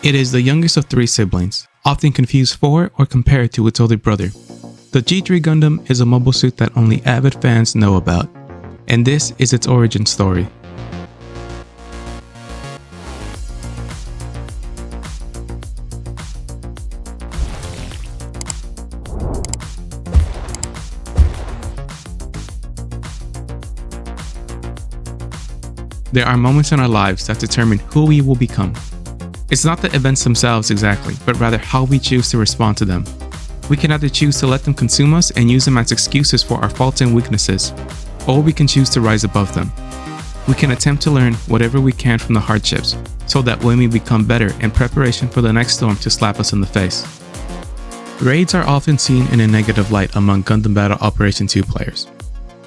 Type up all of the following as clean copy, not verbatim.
It is the youngest of three siblings, often confused for or compared to its older brother. The G3 Gundam is a mobile suit that only avid fans know about, and this is its origin story. There are moments in our lives that determine who we will become. It's not the events themselves exactly, but rather how we choose to respond to them. We can either choose to let them consume us and use them as excuses for our faults and weaknesses, or we can choose to rise above them. We can attempt to learn whatever we can from the hardships, so that when we become better in preparation for the next storm to slap us in the face. Raids are often seen in a negative light among Gundam Battle Operation 2 players,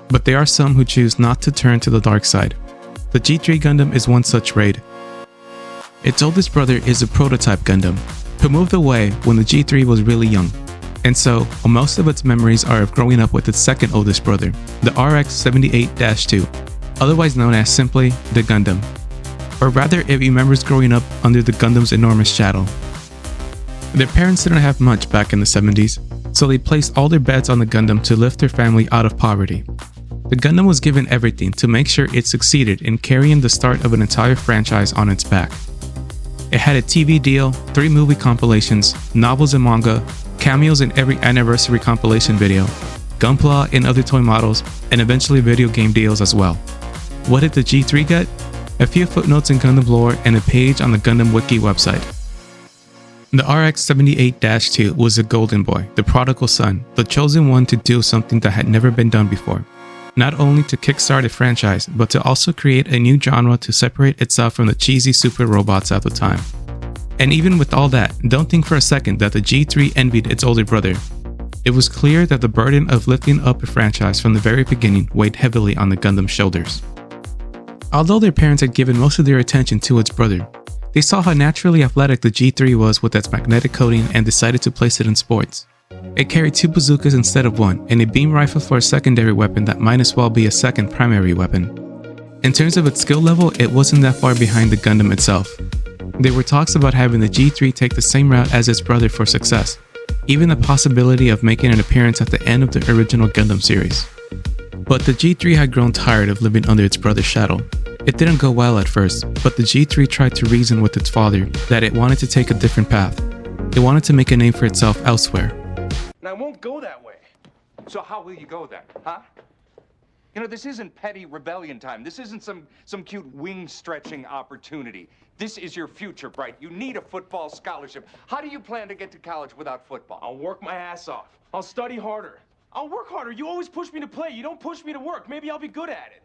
but there are some who choose not to turn to the dark side. The G3 Gundam is one such raid. Its oldest brother is a prototype Gundam, who moved away when the G3 was really young, and so most of its memories are of growing up with its second oldest brother, the RX-78-2, otherwise known as simply the Gundam, or rather it remembers growing up under the Gundam's enormous shadow. Their parents didn't have much back in the 70s, so they placed all their bets on the Gundam to lift their family out of poverty. The Gundam was given everything to make sure it succeeded in carrying the start of an entire franchise on its back. It had a TV deal, 3 movie compilations, novels and manga, cameos in every anniversary compilation video, Gunpla in other toy models, and eventually video game deals as well. What did the G3 get? A few footnotes in Gundam lore and a page on the Gundam Wiki website. The RX-78-2 was a golden boy, the prodigal son, the chosen one to do something that had never been done before. Not only to kickstart a franchise, but to also create a new genre to separate itself from the cheesy super robots at the time. And even with all that, don't think for a second that the G3 envied its older brother. It was clear that the burden of lifting up a franchise from the very beginning weighed heavily on the Gundam's shoulders. Although their parents had given most of their attention to its brother, they saw how naturally athletic the G3 was with its magnetic coating and decided to place it in sports. It carried 2 bazookas instead of 1, and a beam rifle for a secondary weapon that might as well be a second primary weapon. In terms of its skill level, it wasn't that far behind the Gundam itself. There were talks about having the G3 take the same route as its brother for success, even the possibility of making an appearance at the end of the original Gundam series. But the G3 had grown tired of living under its brother's shadow. It didn't go well at first, but the G3 tried to reason with its father that it wanted to take a different path. It wanted to make a name for itself elsewhere. I won't go that way. So how will you go then, huh? You know, this isn't petty rebellion time. This isn't some cute wing-stretching opportunity. This is your future, Bright. You need a football scholarship. How do you plan to get to college without football? I'll work my ass off. I'll study harder. I'll work harder. You always push me to play. You don't push me to work. Maybe I'll be good at it.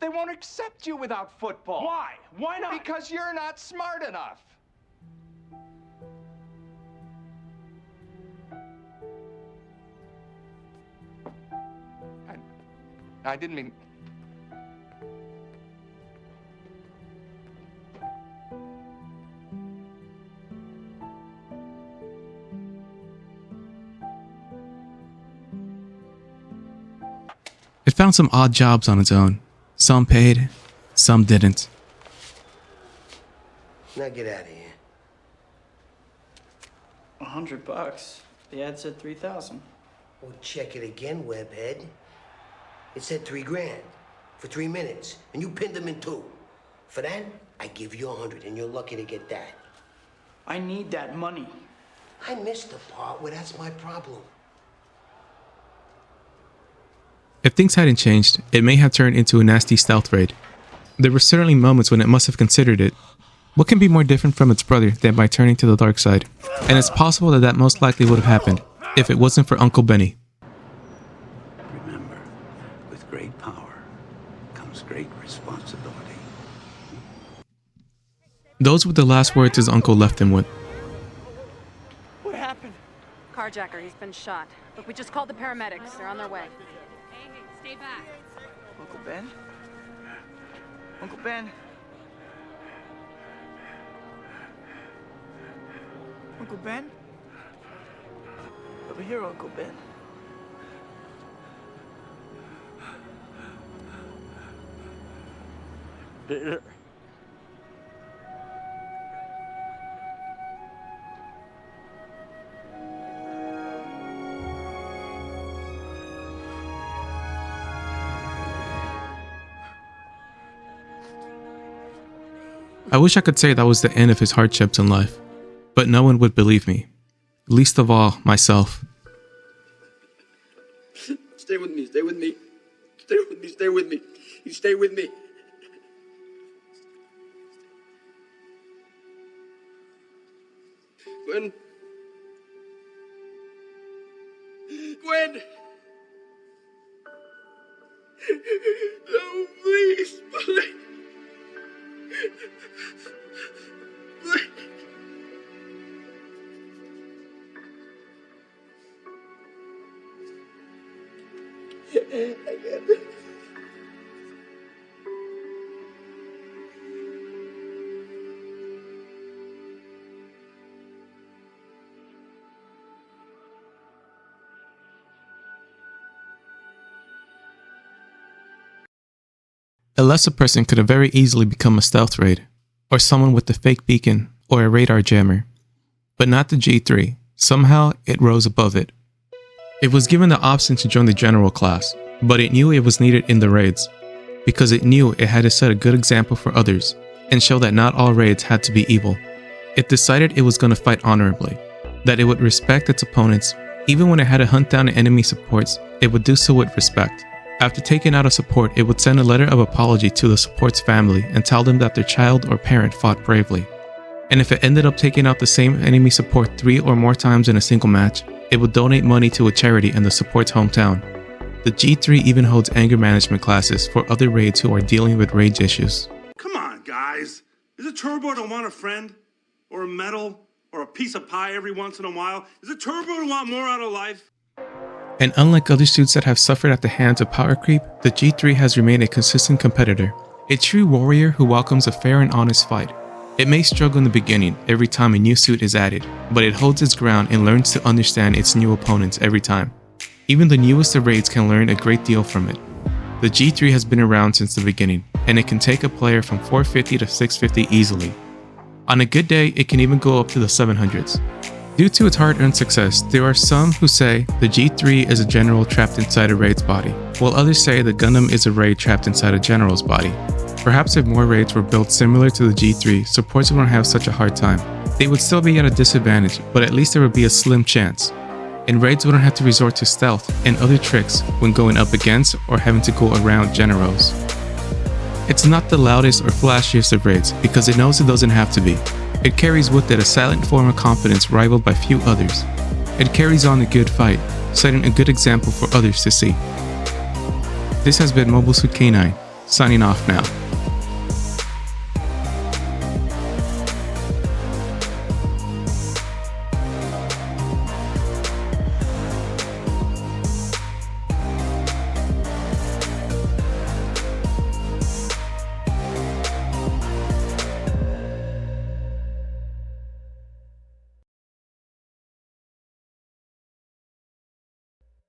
They won't accept you without football. Why? Why not? Because you're not smart enough. I didn't mean... It found some odd jobs on its own. Some paid, some didn't. Now get out of here. $100. The ad said 3,000. Well, check it again, webhead. It said $3,000 for 3 minutes, and you pinned them in 2. For that, I give you 100, and you're lucky to get that. I need that money. I missed the part where that's my problem. If things hadn't changed, it may have turned into a nasty stealth raid. There were certainly moments when it must have considered it. What can be more different from its brother than by turning to the dark side? And it's possible that that most likely would have happened, if it wasn't for Uncle Benny. Remember, with great power comes great responsibility. Those were the last words his uncle left him with. What happened? Carjacker, he's been shot. Look, we just called the paramedics. They're on their way. Hey, stay back. Uncle Ben? Uncle Ben? Uncle Ben? Over here, Uncle Ben. Peter. I wish I could say that was the end of his hardships in life, but no one would believe me. Least of all, myself. Stay with me, stay with me. Stay with me, stay with me. You stay with me. Gwen. Gwen! No, please, please. I can't. A lesser person could have very easily become a stealth raid, or someone with the fake beacon, or a radar jammer. But not the G3. Somehow, it rose above it. It was given the option to join the general class, but it knew it was needed in the raids, because it knew it had to set a good example for others, and show that not all raids had to be evil. It decided it was going to fight honorably, that it would respect its opponents. Even when it had to hunt down enemy supports, it would do so with respect. After taking out a support, it would send a letter of apology to the support's family and tell them that their child or parent fought bravely. And if it ended up taking out the same enemy support 3 or more times in a single match, it would donate money to a charity in the support's hometown. The G3 even holds anger management classes for other raids who are dealing with rage issues. Come on, guys. Is it Turbo to want a friend? Or a medal? Or a piece of pie every once in a while? Is it Turbo to want more out of life? And unlike other suits that have suffered at the hands of power creep, the G3 has remained a consistent competitor, a true warrior who welcomes a fair and honest fight. It may struggle in the beginning every time a new suit is added, but it holds its ground and learns to understand its new opponents every time. Even the newest of raids can learn a great deal from it. The G3 has been around since the beginning, and it can take a player from 450 to 650 easily. On a good day, it can even go up to the 700s. Due to its hard-earned success, there are some who say the G3 is a general trapped inside a raid's body, while others say the Gundam is a raid trapped inside a general's body. Perhaps if more raids were built similar to the G3, supports wouldn't have such a hard time. They would still be at a disadvantage, but at least there would be a slim chance. And raids wouldn't have to resort to stealth and other tricks when going up against or having to go around generals. It's not the loudest or flashiest of raids because it knows it doesn't have to be. It carries with it a silent form of confidence rivaled by few others. It carries on a good fight, setting a good example for others to see. This has been Mobile Suit K9, signing off now.